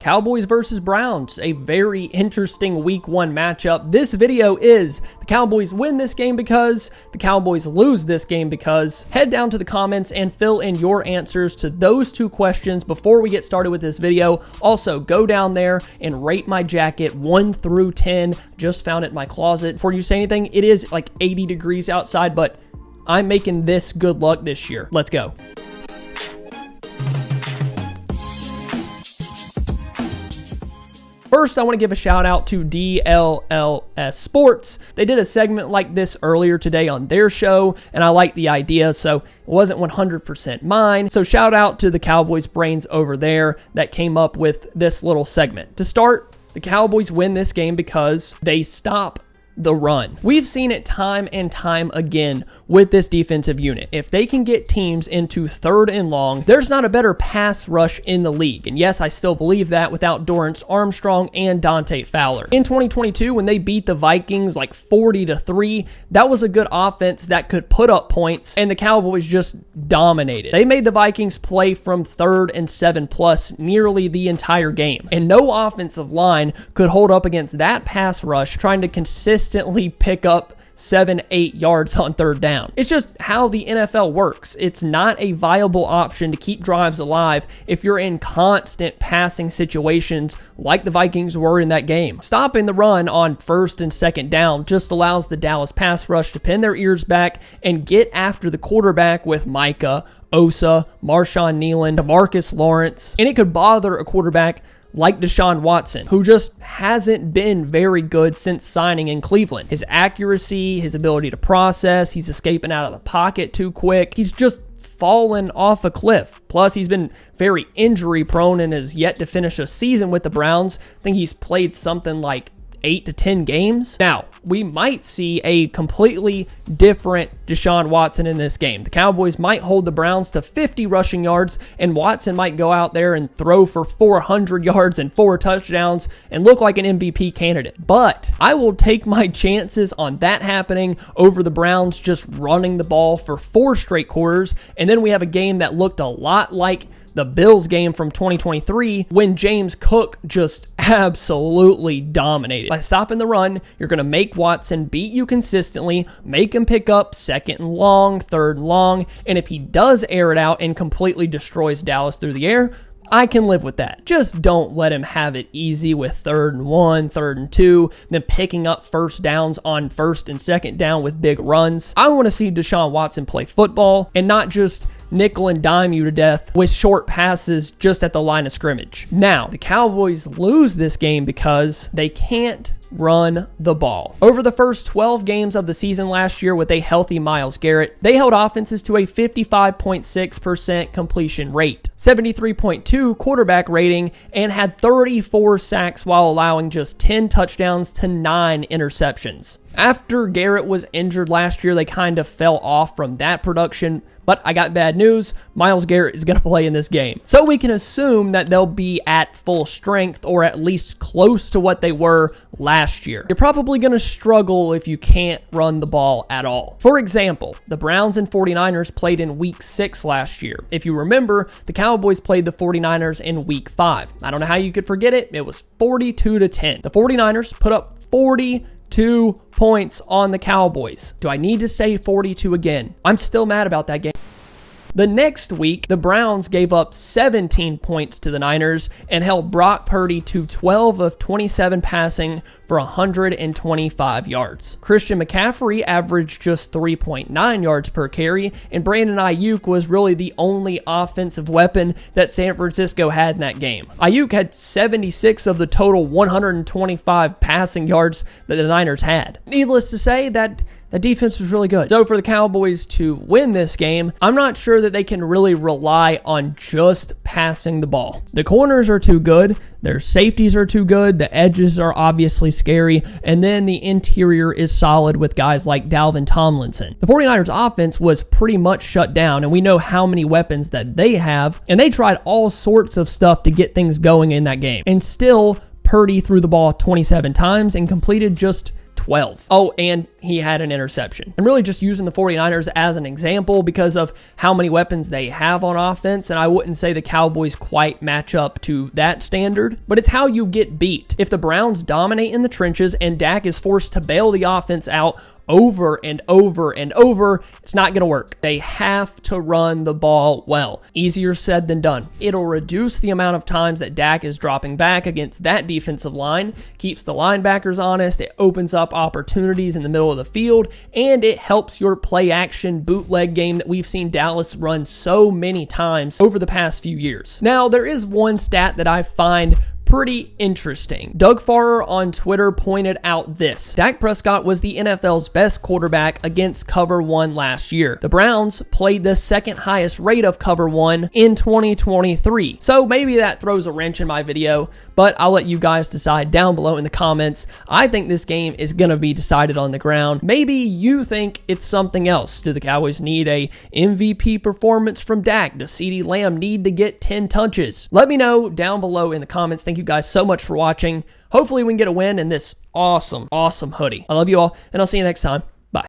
Cowboys versus Browns, a very interesting week 1 matchup. This video is the Cowboys win this game because, the Cowboys lose this game because. Head down to the comments and fill in your answers to those 2 questions before we get started with this video. Also, go down there and rate my jacket 1 through 10. Just found it in my closet. Before you say anything, it is like 80 degrees outside, but I'm making this good luck this year. Let's go. First, I want to give a shout out to DLLS Sports. They did a segment like this earlier today on their show, and I liked the idea, so it wasn't 100% mine. So shout out to the Cowboys brains over there that came up with this little segment. To start, the Cowboys win this game because they stop the run. We've seen it time and time again with this defensive unit. If they can get teams into 3rd and long, there's not a better pass rush in the league. And yes, I still believe that without Dorrance Armstrong and Dante Fowler. In 2022, when they beat the Vikings like 40-3, that was a good offense that could put up points, and the Cowboys just dominated. They made the Vikings play from 3rd and 7+ nearly the entire game. And no offensive line could hold up against that pass rush trying to consistently pick up 7-8 yards on 3rd down. It's just how the NFL works. It's not a viable option to keep drives alive if you're in constant passing situations like the Vikings were in that game. Stopping the run on 1st and 2nd down just allows the Dallas pass rush to pin their ears back and get after the quarterback with Micah, Osa, Marshawn Nealon, DeMarcus Lawrence, and it could bother a quarterback like Deshaun Watson, who just hasn't been very good since signing in Cleveland. His accuracy, his ability to process, he's escaping out of the pocket too quick. He's just fallen off a cliff. Plus, he's been very injury prone and has yet to finish a season with the Browns. I think he's played something like 8 to 10 games. Now, we might see a completely different Deshaun Watson in this game. The Cowboys might hold the Browns to 50 rushing yards, and Watson might go out there and throw for 400 yards and 4 touchdowns and look like an MVP candidate. But I will take my chances on that happening over the Browns just running the ball for 4 straight quarters, and then we have a game that looked a lot like the Bills game from 2023 when James Cook just absolutely dominated. By stopping the run, you're going to make Watson beat you consistently, make him pick up 2nd and long, 3rd and long, and if he does air it out and completely destroys Dallas through the air, I can live with that. Just don't let him have it easy with 3rd and 1, 3rd and 2, then picking up 1st downs on 1st and 2nd down with big runs. I want to see Deshaun Watson play football and not just nickel and dime you to death with short passes just at the line of scrimmage. Now, the Cowboys lose this game because they can't run the ball. Over the first 12 games of the season last year with a healthy Myles Garrett, they held offenses to a 55.6% completion rate, 73.2 quarterback rating, and had 34 sacks while allowing just 10 touchdowns to 9 interceptions. After Garrett was injured last year, they kind of fell off from that production, but I got bad news. Myles Garrett is going to play in this game. So we can assume that they'll be at full strength or at least close to what they were last year. You're probably going to struggle if you can't run the ball at all. For example, the Browns and 49ers played in week 6 last year. If you remember, the Cowboys played the 49ers in week 5. I don't know how you could forget it. It was 42-10. The 49ers put up 42 points on the Cowboys. Do I need to say 42 again? I'm still mad about that game. The next week, the Browns gave up 17 points to the Niners and held Brock Purdy to 12 of 27 passing for 125 yards. Christian McCaffrey averaged just 3.9 yards per carry, and Brandon Ayuk was really the only offensive weapon that San Francisco had in that game. Ayuk had 76 of the total 125 passing yards that the Niners had. Needless to say, that the defense was really good. So for the Cowboys to win this game, I'm not sure that they can really rely on just passing the ball. The corners are too good, their safeties are too good, the edges are obviously scary, and then the interior is solid with guys like Dalvin Tomlinson. The 49ers offense was pretty much shut down, and we know how many weapons that they have, and they tried all sorts of stuff to get things going in that game. And still, Purdy threw the ball 27 times and completed just 12. Oh, and he had an interception. I'm really just using the 49ers as an example because of how many weapons they have on offense, and I wouldn't say the Cowboys quite match up to that standard, but it's how you get beat. If the Browns dominate in the trenches and Dak is forced to bail the offense out over and over and over, it's not going to work. They have to run the ball well. Easier said than done. It'll reduce the amount of times that Dak is dropping back against that defensive line, keeps the linebackers honest, it opens up opportunities in the middle of the field, and it helps your play action bootleg game that we've seen Dallas run so many times over the past few years. Now, there is one stat that I find pretty interesting. Doug Farrer on Twitter pointed out this. Dak Prescott was the NFL's best quarterback against cover 1 last year. The Browns played the second highest rate of cover 1 in 2023. So maybe that throws a wrench in my video, but I'll let you guys decide down below in the comments. I think this game is going to be decided on the ground. Maybe you think it's something else. Do the Cowboys need a MVP performance from Dak? Does CeeDee Lamb need to get 10 touches? Let me know down below in the comments. Thank you guys so much for watching. Hopefully we can get a win in this awesome hoodie. I love you all, and I'll see you next time.